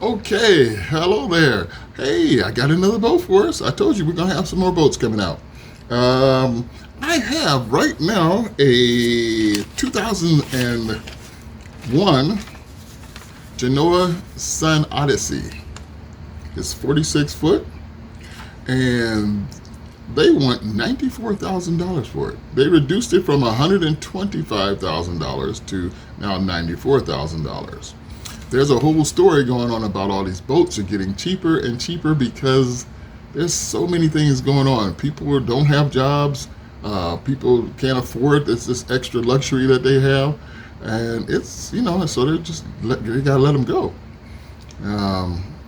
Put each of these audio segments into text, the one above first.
Okay, hello there. Hey, I got another boat for us. I told you we're gonna have some more boats coming out. I have right now a 2001 Jeanneau Sun Odessy. It's 46 foot, and they want $94,000 for it. They reduced it from $125,000 to now $94,000. There's a whole story going on about all these boats are getting cheaper and cheaper because there's so many things going on. People don't have jobs. People can't afford this extra luxury that they have, and so they gotta let them go.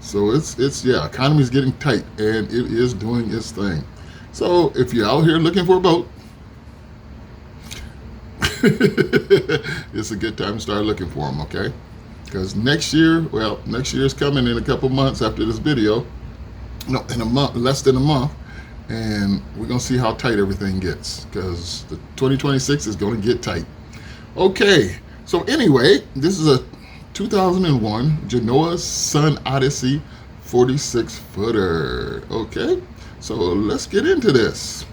So it's yeah, economy's getting tight and it is doing its thing. So if you're out here looking for a boat, it's a good time to start looking for them. Okay, because next year is coming in a couple months after this video. No, in a month, less than a month, and we're gonna see how tight everything gets because the 2026 is gonna get tight. Okay, so anyway, this is a 2001 Jeanneau Sun Odessy 46 footer. Okay, so let's get into this.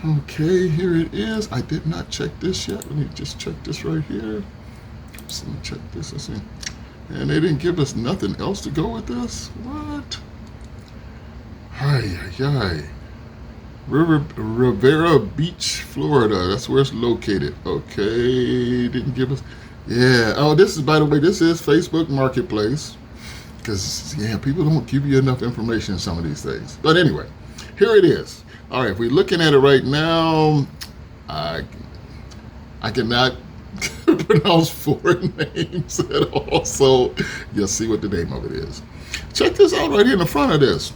Okay, here it is. I did not check this yet. Let me just check this right here. Oops, let me check this. Let's see. And they didn't give us nothing else to go with this. What? Hi, hi. Rivera Beach, Florida. That's where it's located. Okay, didn't give us. Yeah. Oh, this is, by the way, this is Facebook Marketplace. Because, yeah, people don't give you enough information on some of these things. But anyway, here it is. All right, if we're looking at it right now, I cannot pronounce foreign names at all. So you'll see what the name of it is. Check this out right here in the front of this.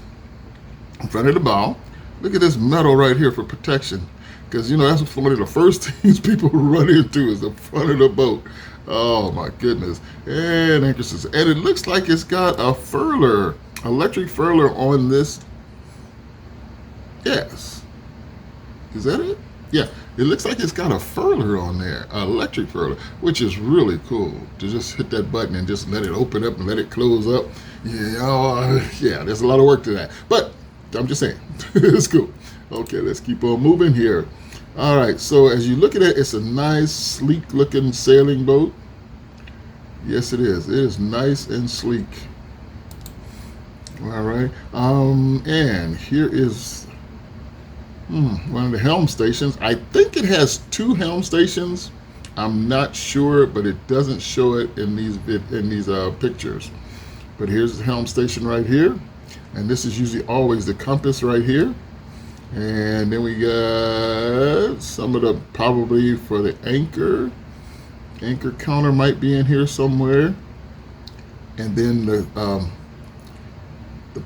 In front of the bow. Look at this metal right here for protection. Because, that's one of the first things people run into is the front of the boat. Oh, my goodness. And anchorages. And it looks like it's got a furler, electric furler on this. Yes. Is that it? Yeah. It looks like it's got a furler on there, an electric furler, which is really cool. To just hit that button and just let it open up and let it close up. Yeah, there's a lot of work to that. But I'm just saying, it's cool. Okay, let's keep on moving here. All right, so as you look at it, it's a nice, sleek-looking sailing boat. Yes, it is. It is nice and sleek. All right, and here is one of the helm stations. I think it has two helm stations. I'm not sure, but it doesn't show it in these pictures. But here's the helm station right here. And this is usually always the compass right here. And then we got some of the, probably for the anchor. Anchor counter might be in here somewhere. And then the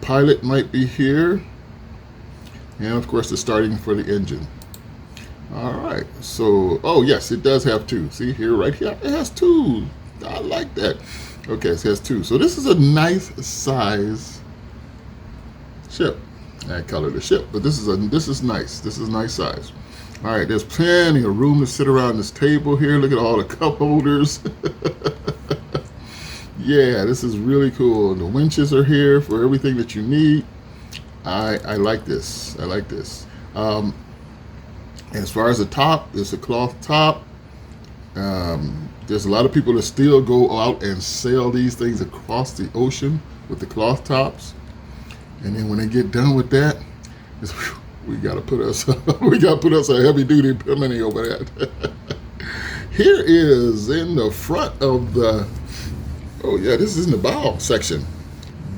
pilot might be here. And of course the starting for the engine. All right, so, oh yes, it does have two. See here, right here, it has two. I like that. Okay, it has two. So this is a nice size ship. I color the ship, but this is nice. This is nice size. All right, there's plenty of room to sit around this table here. Look at all the cup holders. Yeah, this is really cool. The winches are here for everything that you need. I like this. I like this. As far as the top, it's a cloth top. There's a lot of people that still go out and sail these things across the ocean with the cloth tops. And then when they get done with that, we gotta put us a heavy duty bimini over that. Here is in the front of the. Oh yeah, this is in the bow section.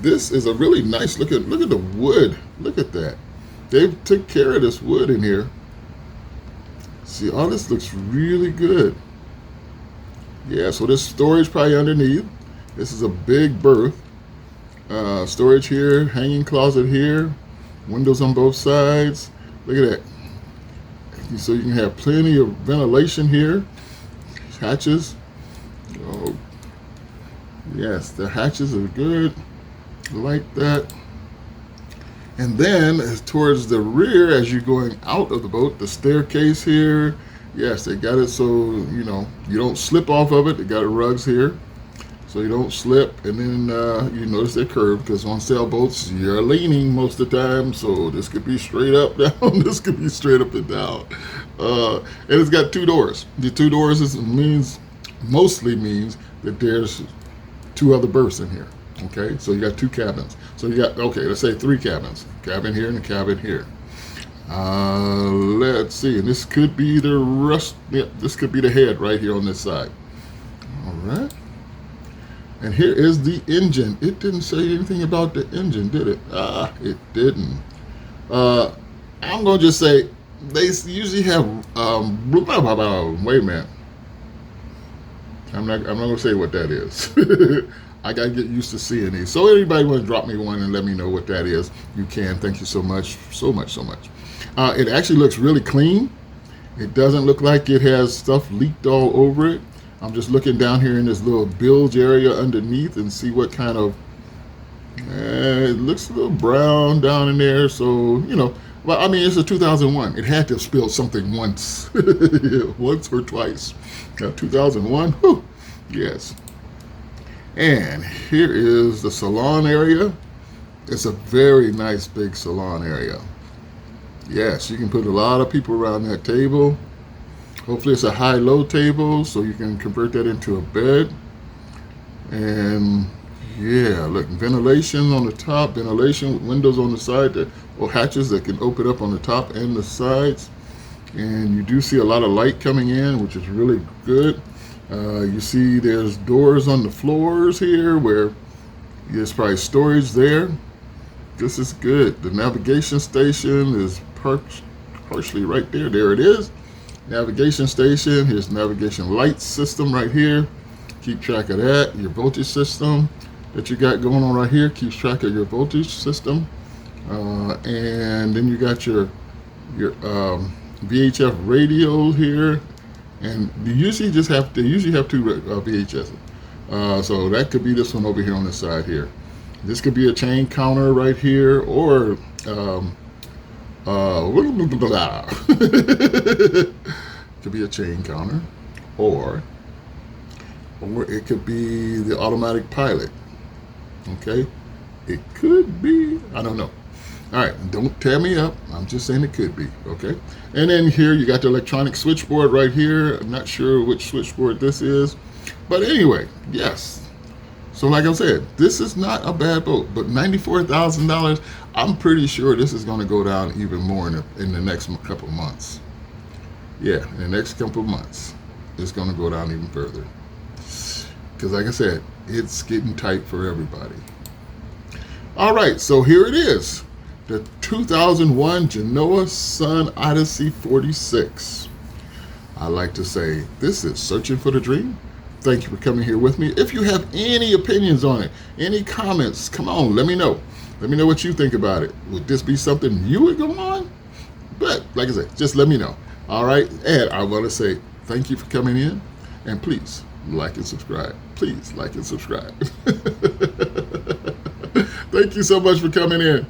This is a really nice look at the wood. Look at that. They took care of this wood in here. See, all this looks really good. Yeah, so there's storage probably underneath. This is a big berth. Storage here, hanging closet here, windows on both sides. Look at that. So you can have plenty of ventilation here. Hatches. Oh, yes, the hatches are good. I like that. And then towards the rear, as you're going out of the boat, the staircase here. Yes, they got it so you don't slip off of it. They got rugs here. so you don't slip. And then you notice they're curved because on sailboats you're leaning most of the time. So this could be straight up, down. This could be straight up and down. And it's got 2 doors. The 2 doors mostly means that there's 2 other berths in here. Okay, so you got 2 cabins. So you got, okay, let's say 3 cabins. Cabin here and a cabin here. Let's see, and this could be the rust. Yep, this could be the head right here on this side. All right. And here is the engine. It didn't say anything about the engine, did it? It didn't. I'm going to just say they usually have, wait a minute. I'm not going to say what that is. I got to get used to seeing these. So anybody want to drop me one and let me know what that is, you can. Thank you so much, so much, so much. It actually looks really clean. It doesn't look like it has stuff leaked all over it. I'm just looking down here in this little bilge area underneath and see what kind of, it looks a little brown down in there. So, you know, well, I mean, it's a 2001. It had to have spilled something once, once or twice. 2001, whew, yes. And here is the salon area. It's a very nice big salon area. Yes, you can put a lot of people around that table. Hopefully it's a high-low table so you can convert that into a bed. And yeah, look, ventilation on the top, ventilation with windows on the side, or hatches that can open up on the top and the sides. And you do see a lot of light coming in, which is really good. You see there's doors on the floors here where there's probably storage there. This is good. The navigation station is partially right there. There it is. Navigation station. Here's navigation light system right here. Keep track of that. Your voltage system that you got going on right here keeps track of your voltage system. And then you got your VHF radio here. And you usually have 2 VHSs. So that could be this one over here on the side here. This could be a chain counter right here, or could be a chain counter, or it could be the automatic pilot. Okay, it could be. I don't know. All right, don't tear me up. I'm just saying it could be, okay? And then here you got the electronic switchboard right here. I'm not sure which switchboard this is. But anyway, yes. So like I said, this is not a bad boat, but $94,000, I'm pretty sure this is going to go down even more in the next couple of months. Yeah, in the next couple of months, it's going to go down even further. Because like I said, it's getting tight for everybody. All right, so here it is. The 2001 Jeanneau Sun Odessy 46. I like to say, this is Searching for the Dream. Thank you for coming here with me. If you have any opinions on it, any comments, come on, let me know. Let me know what you think about it. Would this be something you would go on? But like I said, just let me know. All right, and I want to say thank you for coming in, and please like and subscribe. Please like and subscribe. Thank you so much for coming in.